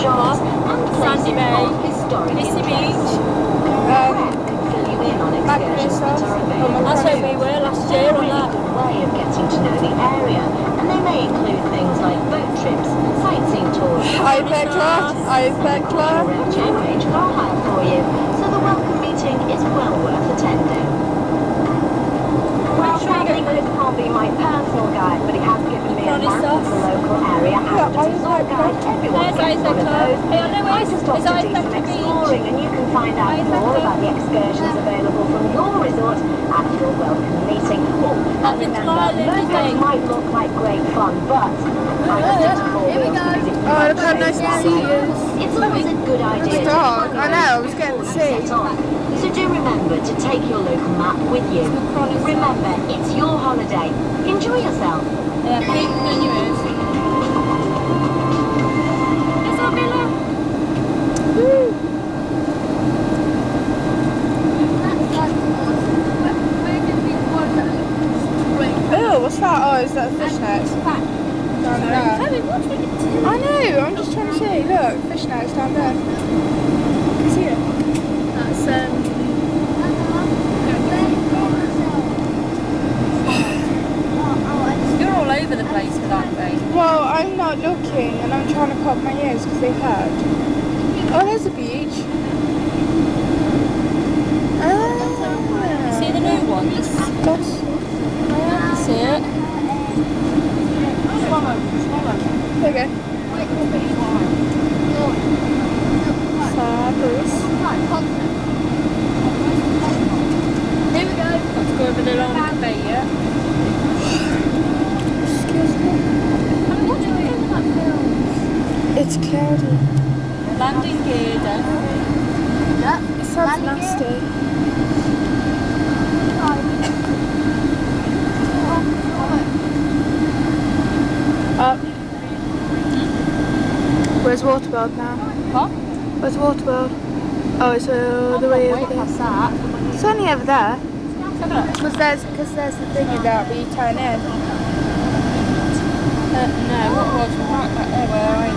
shops, and places of historic interest. Fill you in on excursions that are available. That's where we were last year on They're a really that. good way of getting to know the area, and they may include things like boat trips, sightseeing tours, to arrange car hire for you, so the welcome meeting is well worth attending. Well, sadly, Chris can't be my personal guide, but he has given me a map of the local area and a resort guide. Everyone gets one of those. I just opted to do some exploring, and you can find out more about the excursions available from your resort at your welcome meeting. Oh, and remember, most things might look like great fun, but I just did a four-wheel music. Oh, look how nice the sea is. It's always a good idea It's dark. I know, I was getting the sea. So do remember to take your local map with you. Remember, it's your holiday. Enjoy yourself. Yeah, keep in your ears. Is that Villa? Woo! Oh, what's that? Oh, is that a fishnet? Down there. I know, I'm just trying to see. Look, fishnets down there. Can you see it? That's you're all over the place with that thing. Well, I'm not looking and I'm trying to pop my ears because they hurt. Oh, there's a beach. You see the new ones? Yes. I can see it. There you go. Fabulous. Here we go. Let's go over the Larnaca Bay, yeah? Excuse me. What do you think of that film? It's cloudy. Landing gear, then. It sounds nasty. Up. Where's Waterworld now? What? Where's Waterworld? Oh, it's all the way over there. That. It's only over there. Look. Because there's the thingy that we turn in. No, what was right back there where I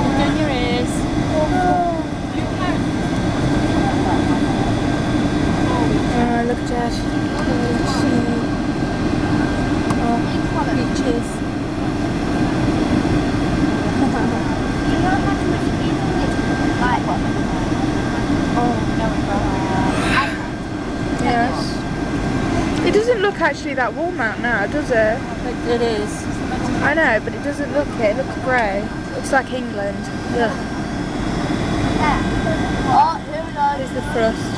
Look in your ears. Oh, look at that. Oh, beaches. Yes. It doesn't look actually that warm out now, does it? It is. I know, but it doesn't look it. It looks grey. Looks like England. Yeah. Oh, here we go. Here's the frost.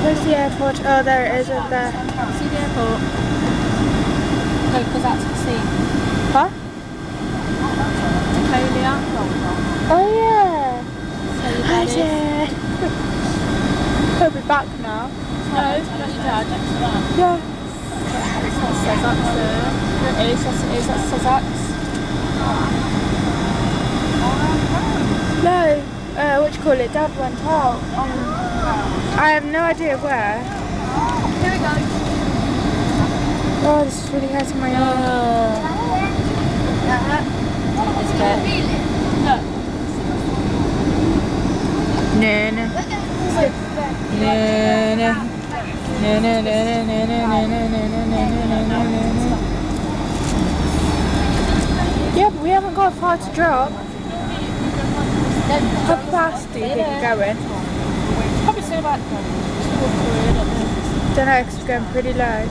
Where's the airport? Oh, there it is over there. See the airport? No, because that's the sea. Huh? Taconia. Oh yeah. So Hi there. He'll be back now. No, that's your dad. Yeah. That's Sussex there. It is, that's Sussex. No, what do you call it? Dad went out. I have no idea where. Here we go. Oh, this is really hurting my arm. It's good. No. No, no. No, no. No, no, no, no, no, no, no, no, no, no, no, no, no. Yeah, but we haven't got far to drop. How fast do you think you're going? Probably still about Don't know, because it's going pretty low.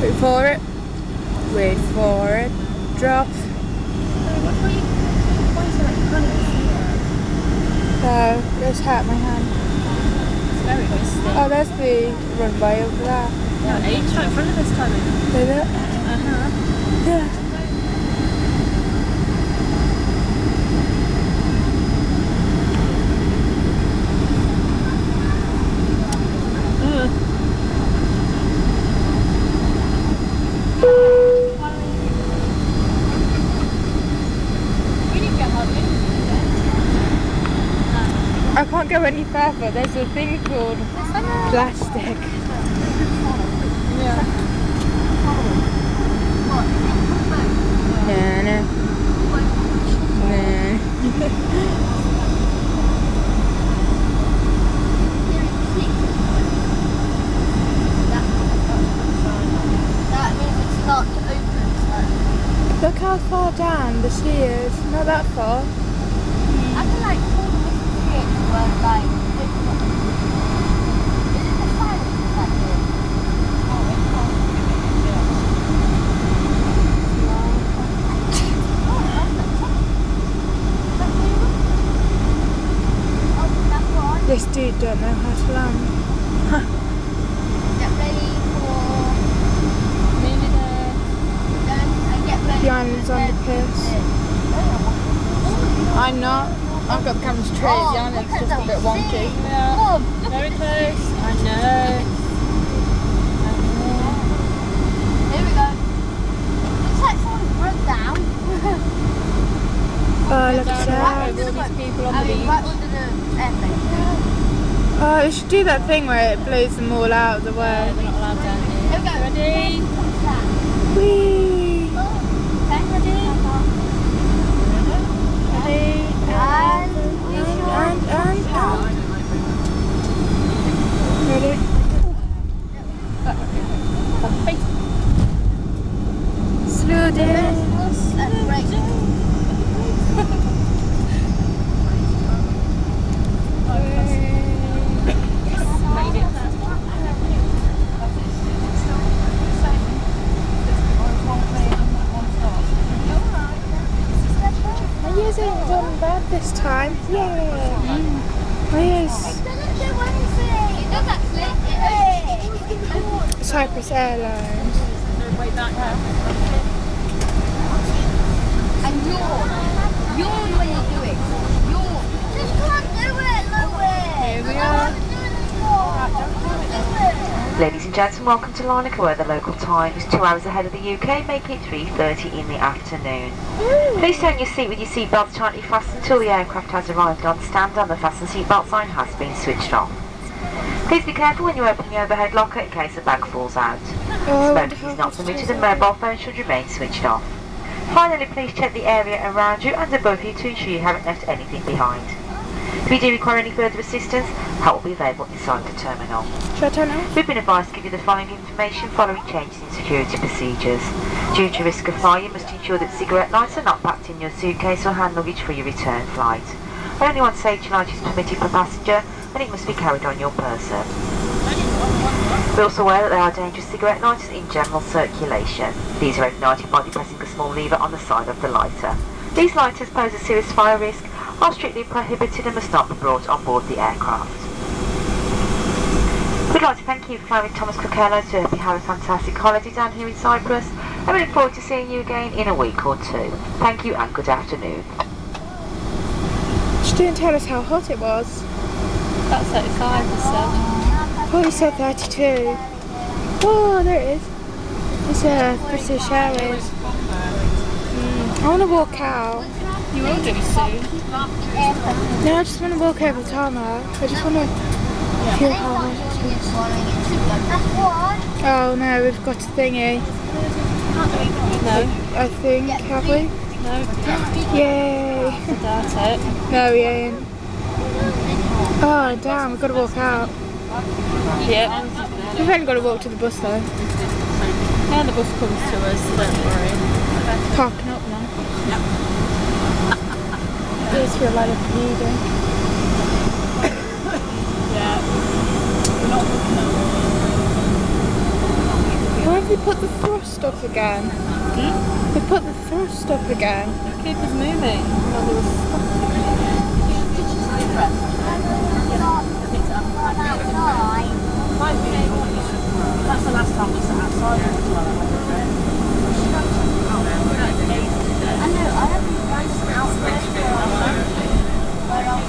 Wait for it. Wait for it. Drop. So, let's hurt my hand. very misty. Oh, there's the runway over there. No, it's right in front of us, Tommy. Is it? Yeah. I can't go any further. There's a thing called plastic. Yeah. No. That means it's not open. Look how far down the sea is. Not that far. I can like pull this bit where like it's not. Is it the silence that bit? Oh, it's not. This dude don't know how to land. Get ready for The island's on the piss. I'm not. I've got the camera straight. The island's just a bit wonky. Yeah. Very close. I know. Here we go. Looks like someone broke down. Oh, look at Down that. all these people on the beach. Right under the airplane. Oh, we should do that thing where it blows them all out of the way. They're not allowed down here. Here we go. Ready? Whee! Okay, ready? And. Ready? Slow down. My ears ain't done bad this time. Yeah. My ears. Cyprus Airlines. And yawn when you do it. Yawn. Just can't do it, Louis. Here we are. Ladies and gentlemen, welcome to Larnaca, where the local time is 2 hours ahead of the UK, making it 3:30 in the afternoon. Please stay in your seat with your seatbelts tightly fastened until the aircraft has arrived on stand and the fasten seatbelt sign has been switched off. Please be careful when you open the overhead locker in case a bag falls out. Smoking is not permitted and mobile phones should remain switched off. Finally, please check the area around you and above you to ensure you haven't left anything behind. If you do require any further assistance, help will be available inside the terminal. Should I turn it off? We've been advised to give you the following information following changes in security procedures. Due to risk of fire, you must ensure that cigarette lights are not packed in your suitcase or hand luggage for your return flight. Only one safety light is permitted per passenger, and it must be carried on your person. We're also aware that there are dangerous cigarette lighters in general circulation. These are ignited by depressing a small lever on the side of the lighter. These lighters pose a serious fire risk, are strictly prohibited and must not be brought on board the aircraft. We'd like to thank you for flying with Thomas Cook Airlines. We hope you have a fantastic holiday down here in Cyprus, and we look forward to seeing you again in a week or two. Thank you and good afternoon. She didn't tell us how hot it was. That's 35, you said. Oh, you said 32. Oh, there it is. It's British Airways. I want to walk out. You will do soon. No, I just want to walk over the tarmac. I just want to feel how hot it is. Oh no, we've got a thingy. No. I think, have we? No. Yay! I doubt it. No, we ain't. Oh damn, we've got to walk out. Yep. We've only got to walk to the bus though. Yeah, the bus comes to us, so don't worry. Parking up now. Here's for a lot of bleeding. Yeah. Why have they put the thrust up again? They put the thrust up again. Keep us moving. Well, there was That's the last time we sat outside as well. I know, I have these nice outfits where I'll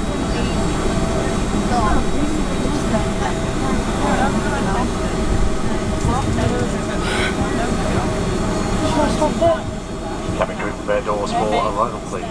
Should I stop it? Cabin crew prepare doors for arrival, please.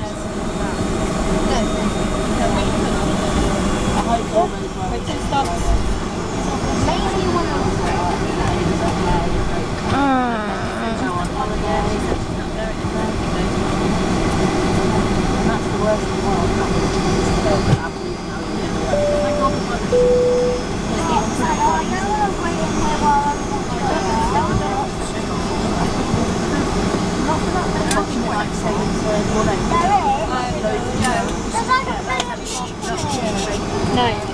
No.